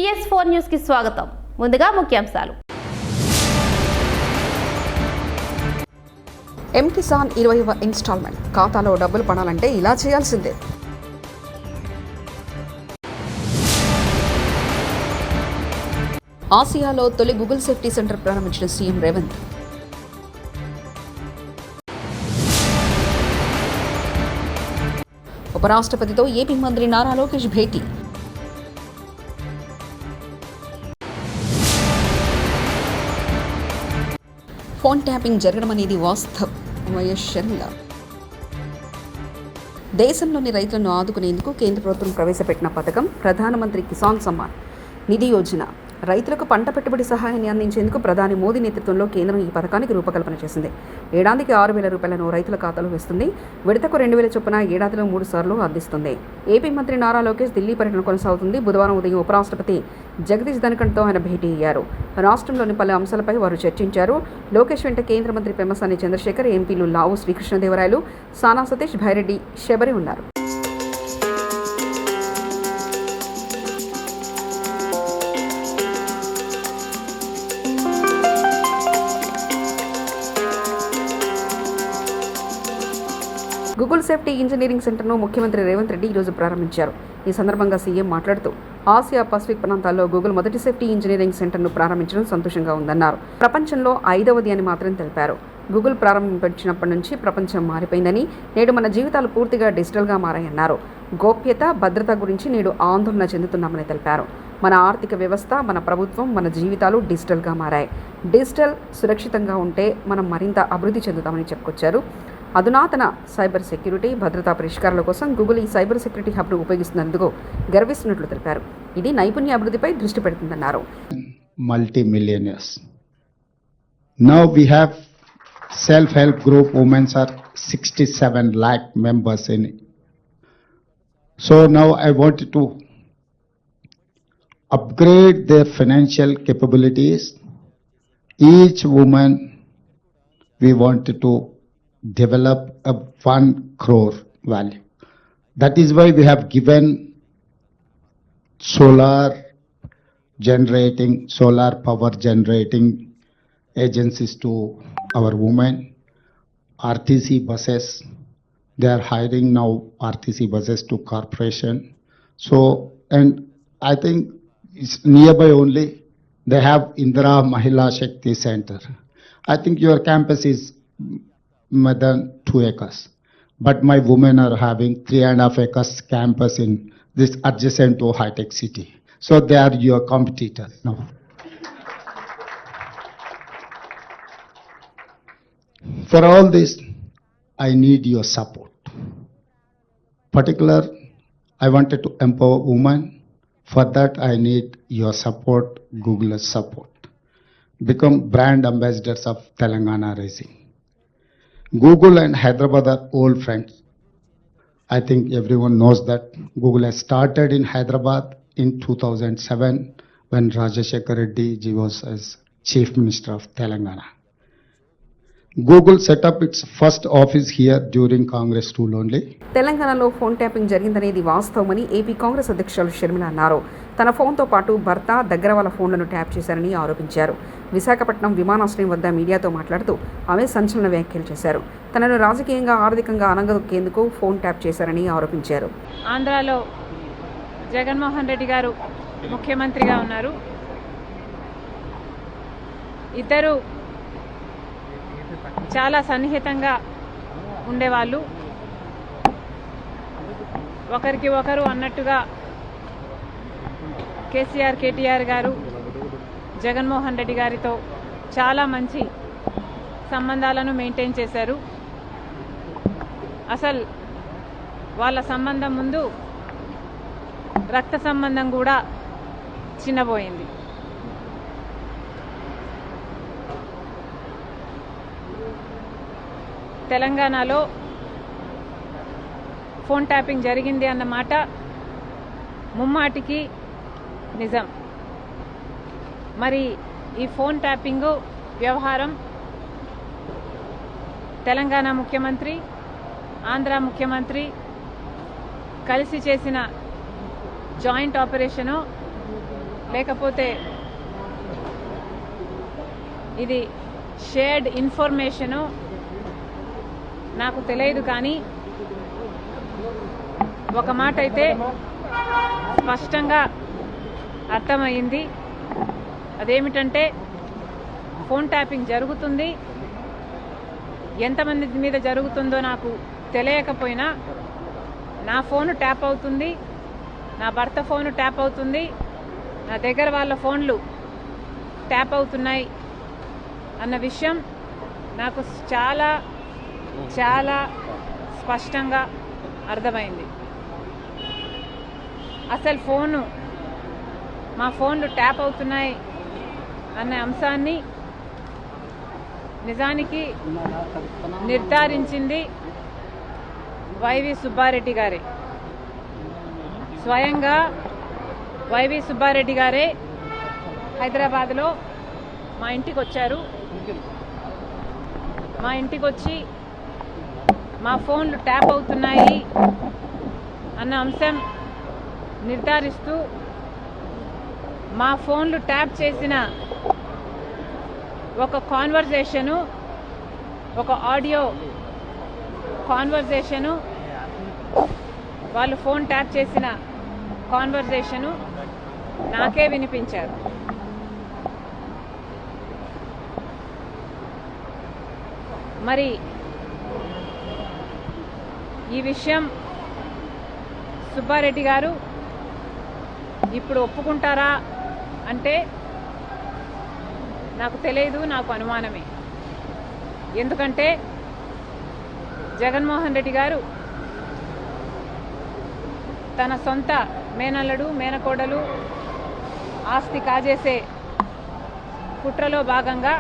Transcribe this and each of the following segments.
PS4 news కి స్వాగతం. ముందుగా ముఖ్యాంశాలు. M-Kisan 20వ ఇన్స్టాల్మెంట్ ఖాతాలో డబ్బులు పడాలంటే ఇలా చేయాల్సిందే. ఆసియాలో తొలి గూగుల్ సేఫ్టీ సెంటర్ ప్రారంభించిన సీఎం రేవంత్. ఉపరాష్ట్రపతితో ఏపీ మంత్రి నారా లోకేష్ భేటీ. ఫోన్ ట్యాపింగ్ జరగడం అనేది వాస్తవం. వైఎస్ షర్మిల. దేశంలోని రైతులను ఆదుకునేందుకు కేంద్ర ప్రభుత్వం ప్రవేశపెట్టిన పథకం ప్రధానమంత్రి కిసాన్ సమ్మాన్ నిధి యోజన. రైతులకు పంట పెట్టుబడి సహాయాన్ని అందించేందుకు ప్రధాని మోదీ నేతృత్వంలో కేంద్రం ఈ పథకానికి రూపకల్పన చేసింది. ఏడాదికి 6,000 రూపాయలను రైతుల ఖాతాలో వేస్తుంది. విడతకు 2,000 చొప్పున ఏడాదిలో 3 సార్లు అందిస్తుంది. ఏపీ మంత్రి నారా లోకేష్ ఢిల్లీ పర్యటన కొనసాగుతుంది. బుధవారం ఉదయం ఉపరాష్ట్రపతి జగదీష్ ధన్కడ్తో ఆయన భేటీ అయ్యారు. రాష్ట్రంలోని పలు అంశాలపై వారు చర్చించారు. లోకేష్ వెంట కేంద్ర మంత్రి పెమ్మసాని చంద్రశేఖర్, ఎంపీలు లావు శ్రీకృష్ణదేవరాయలు, సానా సతీష్, భైరెడ్డి, శబరి ఉన్నారు. గూగుల్ సేఫ్టీ ఇంజనీరింగ్ సెంటర్ను ముఖ్యమంత్రి రేవంత్ రెడ్డి ఈరోజు ప్రారంభించారు. ఈ సందర్భంగా సీఎం మాట్లాడుతూ ఆసియా పసిఫిక్ ప్రాంతాల్లో గూగుల్ మొదటి సేఫ్టీ ఇంజనీరింగ్ సెంటర్ను ప్రారంభించడం సంతోషంగా ఉందన్నారు. ప్రపంచంలో 5వది అని మాత్రం తెలిపారు. గూగుల్ ప్రారంభించినప్పటి నుంచి ప్రపంచం మారిపోయిందని, నేడు మన జీవితాలు పూర్తిగా డిజిటల్గా మారాయన్నారు. గోప్యత, భద్రత గురించి నేడు ఆందోళన చెందుతున్నామని తెలిపారు. మన ఆర్థిక వ్యవస్థ, మన ప్రభుత్వం, మన జీవితాలు డిజిటల్గా మారాయి. డిజిటల్ సురక్షితంగా ఉంటే మనం మరింత అభివృద్ధి చెందుతామని చెప్పుకొచ్చారు. అధునాతన సైబర్ సెక్యూరిటీ, భద్రతా పరిష్కారాల కోసం గూగుల్ ఈ సైబర్ సెక్యూరిటీ హబ్ను ఉపయోగిస్తున్నందుకు గర్విస్తున్నట్లు తెలిపారు. ఇది నైపుణ్య అభివృద్ధిపై దృష్టి పెడుతుందన్నారు. Multi-millionaires. Now we have self-help group women are 67 lakh members in it. So now I wanted to upgrade their financial capabilities. Each woman we wanted to develop a 1 crore value. That is why we have given solar power generating agencies to our women. RTC buses, they are hiring now RTC buses to corporation. So, and I think it's nearby only, they have Indira Mahila Shakti Center. I think your campus is more than 2 acres. But my women are having 3.5 acres campus in this adjacent to high-tech city. So they are your competitors now. For all this, I need your support. Particular, I wanted to empower women. For that, I need your support, Google's support. Become brand ambassadors of Telangana Rising. Google and Hyderabad are old friends. I think everyone knows that Google has started in Hyderabad in 2007 when Rajashekar Reddy ji was as Chief Minister of Telangana. Google set up its first office here during Congress rule only. తెలంగాణలో phone tapping జరిగిందనేది వాస్తవమని AP Congress అధ్యక్షులు షర్మిల అన్నారు. తన ఫోన్తో పాటు భర్త, దగ్గర వాళ్ళ ఫోన్లను ట్యాప్ చేశారని ఆరోపించారు. విశాఖపట్నం విమానాశ్రయం వద్ద మీడియాతో మాట్లాడుతూ ఆమె సంచలన వ్యాఖ్యలు చేశారు. తనను రాజకీయంగా, ఆర్థికంగా అనగదొక్కేందుకు ఫోన్ ట్యాప్ చేశారని ఆరోపించారు. ఆంధ్రాలో జగన్మోహన్ రెడ్డి గారు ముఖ్యమంత్రిగా ఉన్నారు. ఇద్దరు చాలా సన్నిహితంగా ఉండేవాళ్ళు. ఒకరికి ఒకరు అన్నట్టుగా కేసీఆర్, కేటీఆర్ గారు జగన్మోహన్ రెడ్డి గారితో చాలా మంచి సంబంధాలను మెయింటైన్ చేశారు. అసలు వాళ్ళ సంబంధం ముందు రక్త సంబంధం కూడా చిన్నబోయింది. తెలంగాణలో ఫోన్ ట్యాపింగ్ జరిగింది అన్నమాట ముమ్మాటికి నిజం. మరి ఈ ఫోన్ ట్యాపింగ్ వ్యవహారం తెలంగాణ ముఖ్యమంత్రి, ఆంధ్ర ముఖ్యమంత్రి కలిసి చేసిన జాయింట్ ఆపరేషను లేకపోతే ఇది షేర్డ్ ఇన్ఫర్మేషను నాకు తెలియదు, కానీ ఒక మాట అయితే స్పష్టంగా అర్థమైంది. అదేమిటంటే ఫోన్ ట్యాపింగ్ జరుగుతుంది. ఎంతమంది మీద జరుగుతుందో నాకు తెలియకపోయినా నా ఫోను ట్యాప్ అవుతుంది, నా భర్త ఫోను ట్యాప్ అవుతుంది, నా దగ్గర వాళ్ళ ఫోన్లు ట్యాప్ అవుతున్నాయి అన్న విషయం నాకు చాలా చాలా స్పష్టంగా అర్థమైంది. అసలు మా ఫోన్లు ట్యాప్ అవుతున్నాయి అన్న అంశాన్ని నిజానికి నిర్ధారించింది వైవి సుబ్బారెడ్డి గారే. స్వయంగా వైవి సుబ్బారెడ్డి గారే హైదరాబాద్లో మా ఇంటికి వచ్చారు. మా ఇంటికి వచ్చి మా ఫోన్లు ట్యాప్ అవుతున్నాయి అన్న అంశం నిర్ధారిస్తూ మా ఫోన్లు ట్యాప్ చేసిన ఒక కాన్వర్జేషను, ఒక ఆడియో కాన్వర్జేషను, వాళ్ళు ఫోన్ ట్యాప్ చేసిన కాన్వర్జేషను నాకే వినిపించారు. మరి ఈ విషయం సుబ్బారెడ్డి గారు ఇప్పుడు ఒప్పుకుంటారా అంటే నాకు తెలియదు, నాకు అనుమానమే. ఎందుకంటే జగన్మోహన్ రెడ్డి గారు తన సొంత మేనల్లుడు మేనకోడలు ఆస్తి కాజేసే కుట్రలో భాగంగా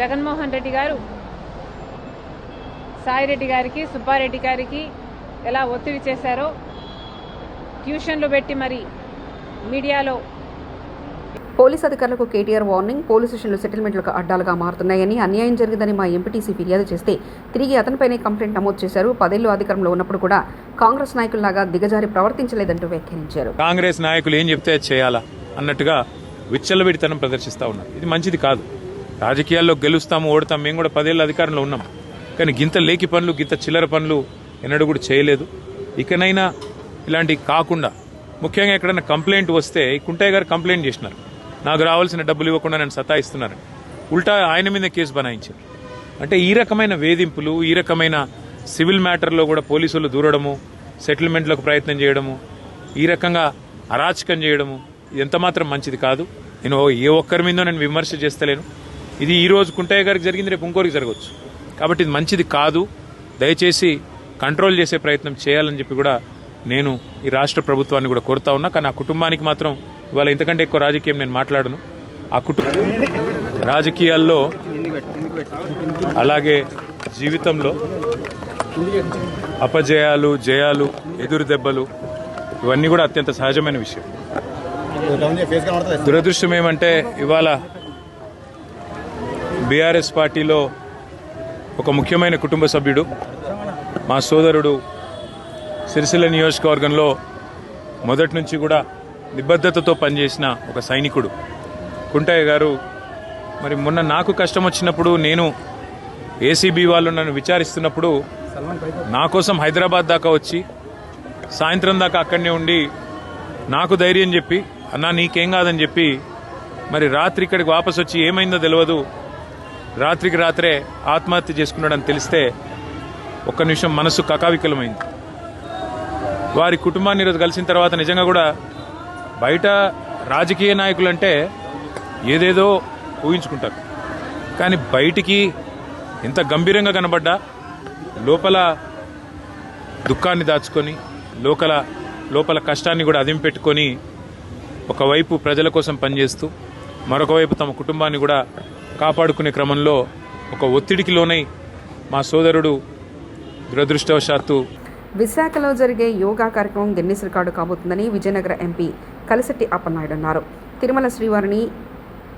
జగన్మోహన్ రెడ్డి గారు సాయిరెడ్డి గారికి, సుబ్బారెడ్డి గారికి ఎలా ఒత్తిడి చేశారో ట్యూషన్లు పెట్టి మరి మీడియాలో పోలీస్ అధికారులకు కేటీఆర్ వార్నింగ్. పోలీస్ స్టేషన్లు సెటిల్మెంట్లకు అడ్డాలుగా మారుతున్నాయని, అన్యాయం జరిగిందని మా ఎంపీటీసీ ఫిర్యాదు చేస్తే తిరిగి అతనిపైనే కంప్లైంట్ నమోదు చేశారు. 10 ఏళ్లు అధికారంలో ఉన్నప్పుడు కూడా కాంగ్రెస్ నాయకుల్లాగా దిగజారి ప్రవర్తించలేదంటూ వ్యాఖ్యానించారు. కాంగ్రెస్ నాయకులు ఏం చెప్తే చేయాలా అన్నట్టుగా విచ్చలవిడితనం ప్రదర్శిస్తూ ఉన్నారు. ఇది మంచిది కాదు. రాజకీయాల్లో గెలుస్తాము, ఓడతాం. మేము కూడా 10 ఏళ్ల అధికారంలో ఉన్నాం, కానీ గింత లేకి పనులు, గింత చిల్లర పనులు ఎన్నడూ కూడా చేయలేదు. ఇకనైనా ఇలాంటివి కాకుండా, ముఖ్యంగా ఎక్కడైనా కంప్లైంట్ వస్తే కుంటయ్య గారు కంప్లైంట్ చేసినారు, నాకు రావాల్సిన డబ్బులు ఇవ్వకుండా నన్ను సతాయిస్తున్నారని. ఉల్టా ఆయన మీద కేసు బనాయించారు. అంటే ఈ రకమైన వేధింపులు, ఈ రకమైన సివిల్ మ్యాటర్లో కూడా పోలీసులు దూరడము, సెటిల్మెంట్లకు ప్రయత్నం చేయడము, ఈ రకంగా అరాచకం చేయడము ఇది ఎంతమాత్రం మంచిది కాదు. నేను ఏ ఒక్కరి మీదో నేను విమర్శ చేస్తలేను. ఇది ఈ రోజు కుంటయ్య గారికి జరిగింది, రేపు ఇంకోరికి జరగవచ్చు. కాబట్టి ఇది మంచిది కాదు. దయచేసి కంట్రోల్ చేసే ప్రయత్నం చేయాలని చెప్పి కూడా నేను ఈ రాష్ట్ర ప్రభుత్వాన్ని కూడా కోరుతా ఉన్నా. కానీ ఆ కుటుంబానికి మాత్రం ఇవాళ ఇంతకంటే ఎక్కువ రాజకీయం నేను మాట్లాడను. ఆ రాజకీయాల్లో అలాగే జీవితంలో అపజయాలు, జయాలు, ఎదురు దెబ్బలు ఇవన్నీ కూడా అత్యంత సహజమైన విషయం. దురదృష్టం ఏమంటే ఇవాళ బీఆర్ఎస్ పార్టీలో ఒక ముఖ్యమైన కుటుంబ సభ్యుడు, మా సోదరుడు, సిరిసిల్ల నియోజకవర్గంలో మొదటి నుంచి కూడా నిబద్ధతతో పనిచేసిన ఒక సైనికుడు కుంటయ్య గారు మరి మొన్న నాకు కష్టం వచ్చినప్పుడు, నేను ఏసీబీ వాళ్ళు నన్ను విచారిస్తున్నప్పుడు నా కోసం హైదరాబాద్ దాకా వచ్చి సాయంత్రం దాకా అక్కడనే ఉండి నాకు ధైర్యం చెప్పి, అన్నా నీకేం కాదని చెప్పి మరి రాత్రి ఇక్కడికి వాపసు వచ్చి ఏమైందో తెలియదు, రాత్రికి రాత్రే ఆత్మహత్య చేసుకున్నాడని తెలిస్తే ఒక్క నిమిషం మనసు కకావికలమైంది. వారి కుటుంబాన్ని ఈరోజు కలిసిన తర్వాత నిజంగా కూడా బయట రాజకీయ నాయకులంటే ఏదేదో ఊహించుకుంటారు, కానీ బయటికి ఎంత గంభీరంగా కనబడ్డా లోపల దుఃఖాన్ని దాచుకొని, లోపల కష్టాన్ని కూడా అదింపెట్టుకొని ఒకవైపు ప్రజల కోసం పనిచేస్తూ మరొక వైపు తమ కుటుంబాన్ని కూడా కాపాడుకునే క్రమంలో ఒక ఒత్తిడికి లోనై మా సోదరుడు దురదృష్టవశాత్తు. విశాఖలో జరిగే యోగా కార్యక్రమం గిన్నిస్ రికార్డు కాబోతుందని విజయనగర ఎంపీ కలిశెట్టి అప్పలనాయుడు అన్నారు. తిరుమల శ్రీవారిని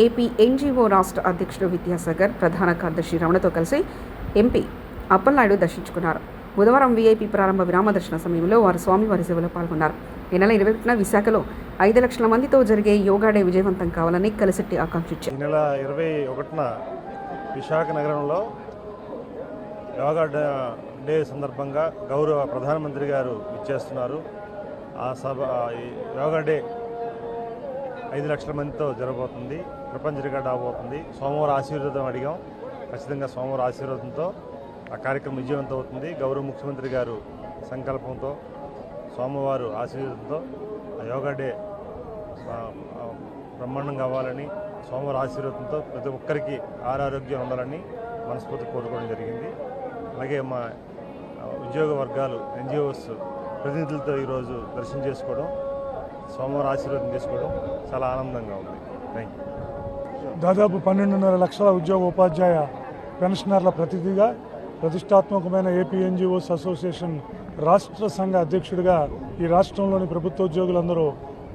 ఏపీ ఎన్జీఓ రాష్ట్ర అధ్యక్షుడు విద్యాసాగర్, ప్రధాన కార్యదర్శి రమణతో కలిసి ఎంపీ అప్పలనాయుడు దర్శించుకున్నారు. బుధవారం వీఐపీ ప్రారంభ విరామ దర్శన సమయంలో వారు స్వామివారి సేవలో పాల్గొన్నారు. ఈ నెల 21న విశాఖలో 5 లక్షల మందితో జరిగే యోగా డే విజయవంతం కావాలని కలిశెట్టి ఆకాంక్షించారు. ఈ నెల 21న విశాఖ నగరంలో యోగా డే సందర్భంగా గౌరవ ప్రధానమంత్రి గారు ఇచ్చేస్తున్నారు. ఈ యోగా డే 5 లక్షల మందితో జరగబోతుంది, ప్రపంచ రికార్డు అవబోతుంది. సోమవారం ఆశీర్వాదం అడిగాం, ఖచ్చితంగా సోమవారం ఆశీర్వాదంతో ఆ కార్యక్రమం విజయవంతం అవుతుంది. గౌరవ ముఖ్యమంత్రి గారు సంకల్పంతో సోమవారం ఆశీర్వాదంతో ఆ యోగా డే బ్రహ్మాండంగా అవ్వాలని, సోమవారం ఆశీర్వాదంతో ప్రతి ఒక్కరికి ఆరోగ్యం ఉండాలని మనస్ఫూర్తి కోరుకోవడం జరిగింది. అలాగే మా ఉద్యోగ వర్గాలు NGOs ప్రతినిధులతో ఈరోజు దర్శనం చేసుకోవడం, సోమవారం ఆశీర్వాదం తీసుకోవడం చాలా ఆనందంగా ఉంది. Thank you. దాదాపు 12.5 లక్షల ఉద్యోగ ఉపాధ్యాయ పెన్షనర్ల ప్రతినిధిగా ప్రతిష్టాత్మకమైన ఏపీ NGOs అసోసియేషన్ రాష్ట్ర సంఘ అధ్యక్షుడిగా ఈ రాష్ట్రంలోని ప్రభుత్వోద్యోగులందరూ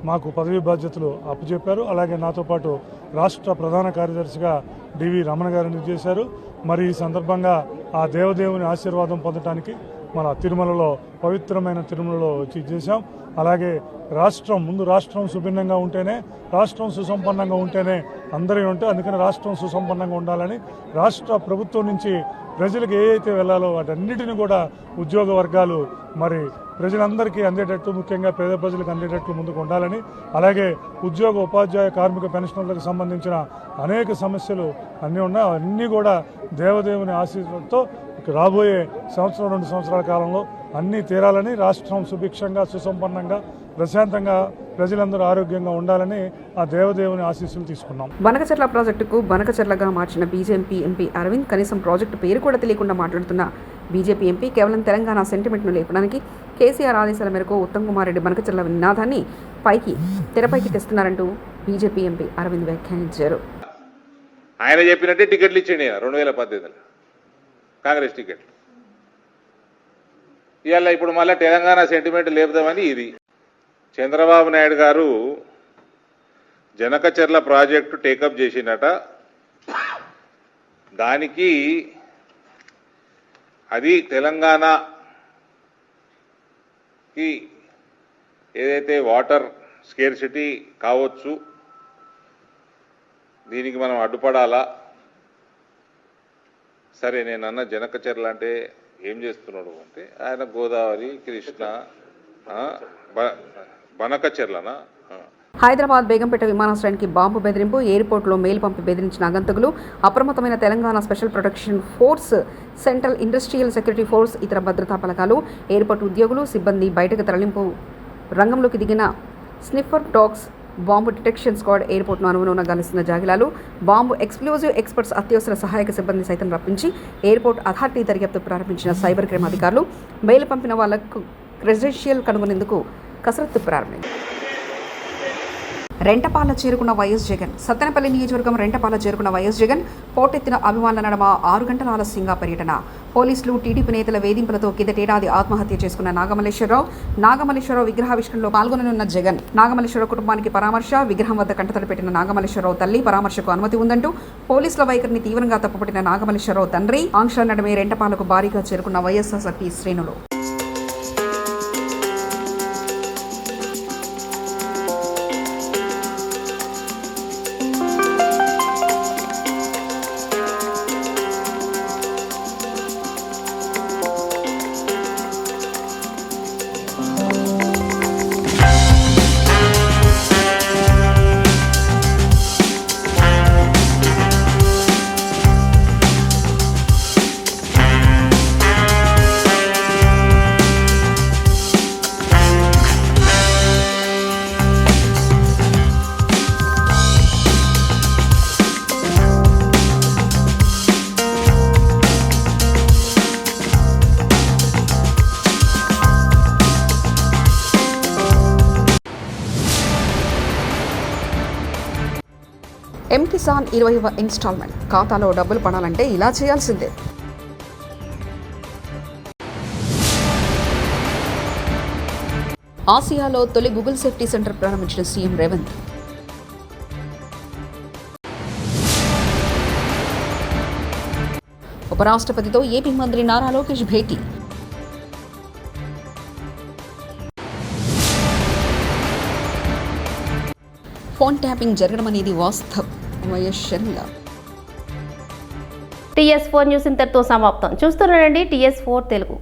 మాకు పదవీ బాధ్యతలు అప్పచెప్పారు. అలాగే నాతో పాటు రాష్ట్ర ప్రధాన కార్యదర్శిగా డివి రమణ గారిని చేశారు. మరి ఈ సందర్భంగా ఆ దేవదేవుని ఆశీర్వాదం పొందడానికి మన తిరుమలలో, పవిత్రమైన తిరుమలలో వచ్చి చేశాం. అలాగే రాష్ట్రం సుభిన్నంగా ఉంటేనే, రాష్ట్రం సుసంపన్నంగా ఉంటేనే అందరూ ఉంటే, అందుకని రాష్ట్రం సుసంపన్నంగా ఉండాలని రాష్ట్ర ప్రభుత్వం నుంచి ప్రజలకు ఏవైతే వెళ్ళాలో వాటన్నిటిని కూడా ఉద్యోగ వర్గాలు మరి ప్రజలందరికీ అందేటట్టు, ముఖ్యంగా పేద ప్రజలకు అందేటట్లు ముందుకు ఉండాలని, అలాగే ఉద్యోగ ఉపాధ్యాయ కార్మిక పెన్షనర్లకు సంబంధించిన అనేక సమస్యలు అన్నీ ఉన్నాయి. అన్నీ కూడా దేవదేవుని ఆశీస్సులతో రాబోయే 1-2 సంవత్సరాల కాలంలో అన్నీ తీరాలని, రాష్ట్రం సుభిక్షంగా, సుసంపన్నంగా, ప్రశాంతంగా, ప్రజలందరూ ఆరోగ్యంగా ఉండాలని ఆ దేవదేవుని ఆశీస్సులు తీసుకున్నాం. బనకచెర్ల ప్రాజెక్టుకు బనకచెర్లగా మార్చిన బీజేపీ ఎంపీ అరవింద్ కనీసం ప్రాజెక్టు పేరు కూడా తెలియకుండా మాట్లాడుతున్న బీజేపీ ఎంపీ కేవలం తెలంగాణ సెంటిమెంట్ను లేపడానికి కేసీఆర్ ఆదేశాల మేరకు ఉత్తమ్ కుమార్ రెడ్డి బనకచెర్ల నినాదాన్ని తెరపైకి తెస్తున్నారంటూ బీజేపీ ఎంపీ అరవింద్ వ్యాఖ్యానించారు. ఆయన చెప్పినట్టే టికెట్లు ఇచ్చిండి 2018లో కాంగ్రెస్ టికెట్లు. ఇవాళ ఇప్పుడు మళ్ళీ తెలంగాణ సెంటిమెంట్ లేపుదామని ఇది. చంద్రబాబు నాయుడు గారు జనకచెర్ల ప్రాజెక్టు టేకప్ చేసిందట. దానికి అది తెలంగాణకి ఏదైతే వాటర్ స్కేర్సిటీ కావచ్చు, దీనికి మనం అడ్డుపడాలా. సరే, నేను అన్న జనకచెర్ల అంటే ఏం చేస్తున్నాడు అంటే ఆయన గోదావరి, కృష్ణ, బనకచెర్లనా. హైదరాబాద్ బేగంపేట విమానాశ్రయానికి బాంబు బెదిరింపు, ఎయిర్పోర్ట్లో మెయిల్ పంపి బెదిరించిన అగంతకులు, అప్రమత్తమైన Telangana special protection force, central industrial security force, ఇతర భద్రతా బలగాలు, ఎయిర్పోర్ట్ ఉద్యోగులు, సిబ్బంది బయటకు తరలింపు. రంగంలోకి దిగిన sniffer dogs, bomb detection squad, ఎయిర్పోర్ట్ను అనుగుణంగా గాలిస్తున్న జాగిలాలు, బాంబు ఎక్స్ప్లోజివ్ ఎక్స్పర్ట్స్, అత్యవసర సహాయక సిబ్బంది సైతం రప్పించి ఎయిర్పోర్ట్ అథారిటీ దర్యాప్తు ప్రారంభించిన సైబర్ క్రైమ్ అధికారులు మెయిల్ పంపిన వాళ్లకు క్రెడెన్షియల్ కనుగొనేందుకు కసరత్తు ప్రారంభించారు. రెంటపాల చేరుకున్న వైఎస్ జగన్. సత్తెనపల్లి నియోజకవర్గం రెంటపాల చేరుకున్న వైఎస్ జగన్ పోటెత్తిన అభిమానుల నడమ 6 గంటల ఆలస్యంగా పర్యటన. పోలీసులు, టీడీపీ నేతల వేధింపులతో కిందటేడాది ఆత్మహత్య చేసుకున్న నాగమల్లేశ్వరరావు విగ్రహావిష్కరణలో పాల్గొననున్న జగన్. నాగమల్లేశ్వరరావు కుటుంబానికి పరామర్శ. విగ్రహం వద్ద కంటతడి పెట్టిన నాగమల్లేశ్వరరావు తల్లి పరామర్శకు అనుమతి ఉందంటూ పోలీసుల వైఖరిని తీవ్రంగా తప్పుపట్టిన నాగమల్లేశ్వరరావు తండ్రి. ఆంక్షల నడుమే రెంటపాలకు భారీగా చేరుకున్న వైఎస్ఆర్సీపీ శ్రేణులు. కిసాన్ 20వ ఇన్స్టాల్మెంట్ ఖాతాలో డబ్బులు పడాలంటే ఇలా చేయాల్సిందే. ఆసియాలో తొలి గూగుల్ సేఫ్టీ సెంటర్ ప్రారంభించిన సీఎం రేవంత్. ఉపరాష్ట్రపతితో ఏపీ మంత్రి నారా లోకేష్ భేటీ. ఫోన్ ట్యాపింగ్ జరగడం అనేది వాస్తవం. వైఎస్ షర్మిల. TS4 న్యూస్ ఇంతటితో సమాప్తం. చూస్తున్నారండి TS4 తెలుగు.